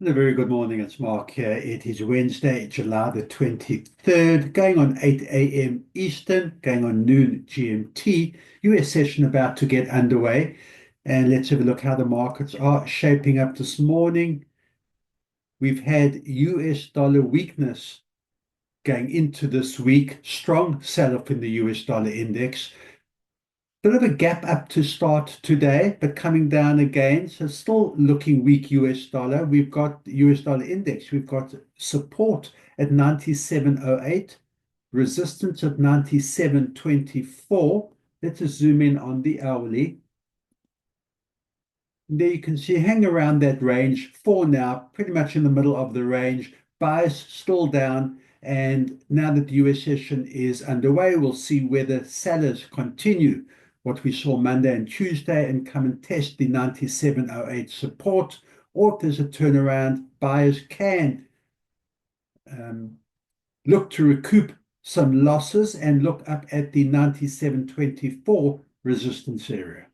A very good morning. It's Mark here. It is Wednesday, July the 23rd, going on 8 a.m. Eastern, going on noon GMT. US session about to get underway. And let's have a look how the markets are shaping up this morning. We've had US dollar weakness going into this week, strong sell-off in the US dollar index. Bit of a gap up to start today, but coming down again. So still looking weak US dollar. We've got US dollar index. We've got support at 97.08, resistance at 97.24. Let's just zoom in on the hourly. There you can see hang around that range for now, pretty much in the middle of the range. Buyers still down. And now that the US session is underway, we'll see whether sellers continue what we saw Monday and Tuesday and come and test the 97.08 support, or if there's a turnaround, buyers can look to recoup some losses and look up at the 97.24 resistance area.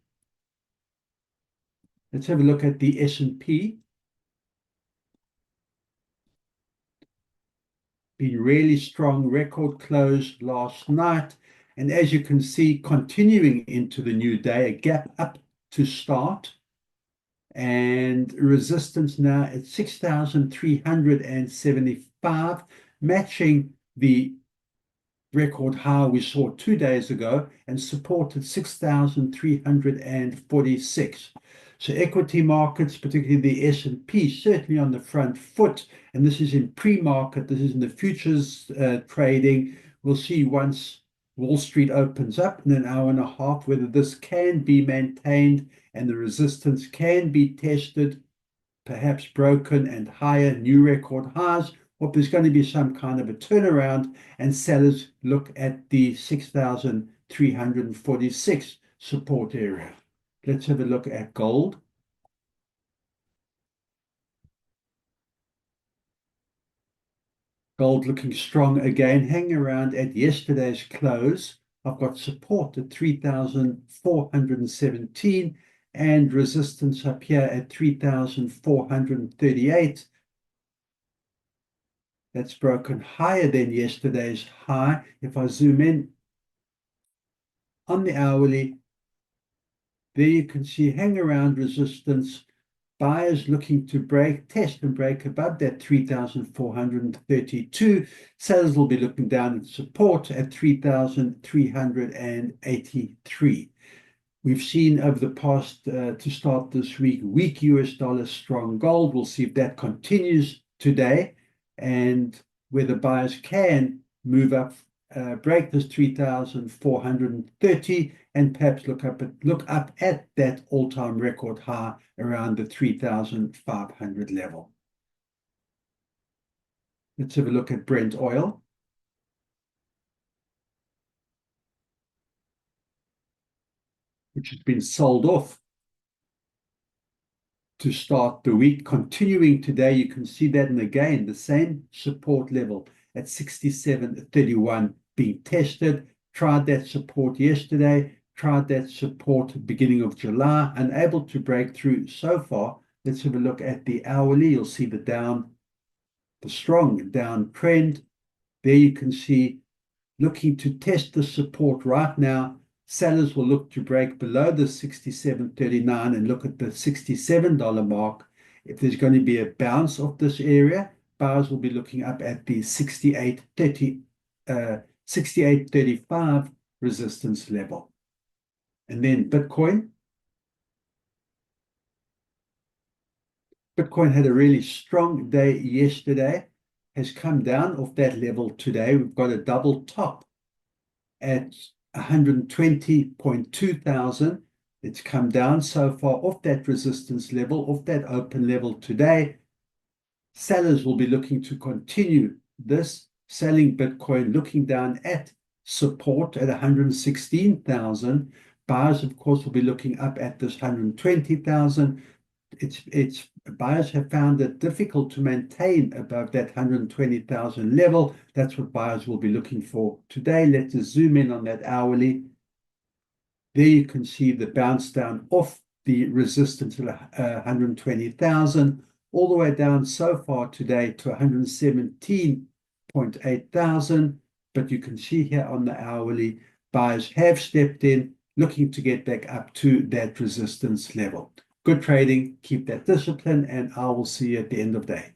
Let's have a look at the S&P. Been really strong, record close last night. And as you can see, continuing into the new day, a gap up to start. And resistance now at 6,375, matching the record high we saw 2 days ago, and support at 6,346. So equity markets, particularly the S&P, certainly on the front foot, and this is in pre-market, this is in the futures trading. We'll see once Wall Street opens up in an hour and a half whether this can be maintained and the resistance can be tested, perhaps broken and higher new record highs, or if there's going to be some kind of a turnaround and sellers look at the 6,346 support area. Let's have a look at gold. Gold looking strong again, hanging around at yesterday's close. I've got support at 3,417 and resistance up here at 3,438. That's broken higher than yesterday's high. If I zoom in on the hourly, there you can see hang around resistance. Buyers looking to test and break above that 3,432. Sellers will be looking down at support at 3,383. We've seen over the past, to start this weak US dollar, strong gold. We'll see if that continues today and whether buyers can move up, break this 3,430 and perhaps look up at that all-time record high around the 3,500 level. Let's have a look at Brent oil. Which has been sold off to start the week. Continuing today, you can see that, and again, the same support level at 67.31 being tested. Tried that support yesterday, tried that support beginning of July, unable to break through so far. Let's have a look at the hourly. You'll see the strong down trend. There you can see looking to test the support right now. Sellers will look to break below the 67.39 and look at the $67 mark. If there's going to be a bounce off this area, buyers will be looking up at the 68.35 resistance level. And then Bitcoin. Bitcoin had a really strong day yesterday, has come down off that level today. We've got a double top at 120.2 thousand. It's come down so far off that resistance level, off that open level today. Sellers will be looking to continue this, selling Bitcoin, looking down at support at 116,000. Buyers, of course, will be looking up at this 120,000. Buyers have found it difficult to maintain above that 120,000 level. That's what buyers will be looking for today. Let's zoom in on that hourly. There you can see the bounce down off the resistance of 120,000 all the way down so far today to 117.8 thousand. But you can see here on the hourly, buyers have stepped in, looking to get back up to that resistance level. Good trading, keep that discipline, and I will see you at the end of the day.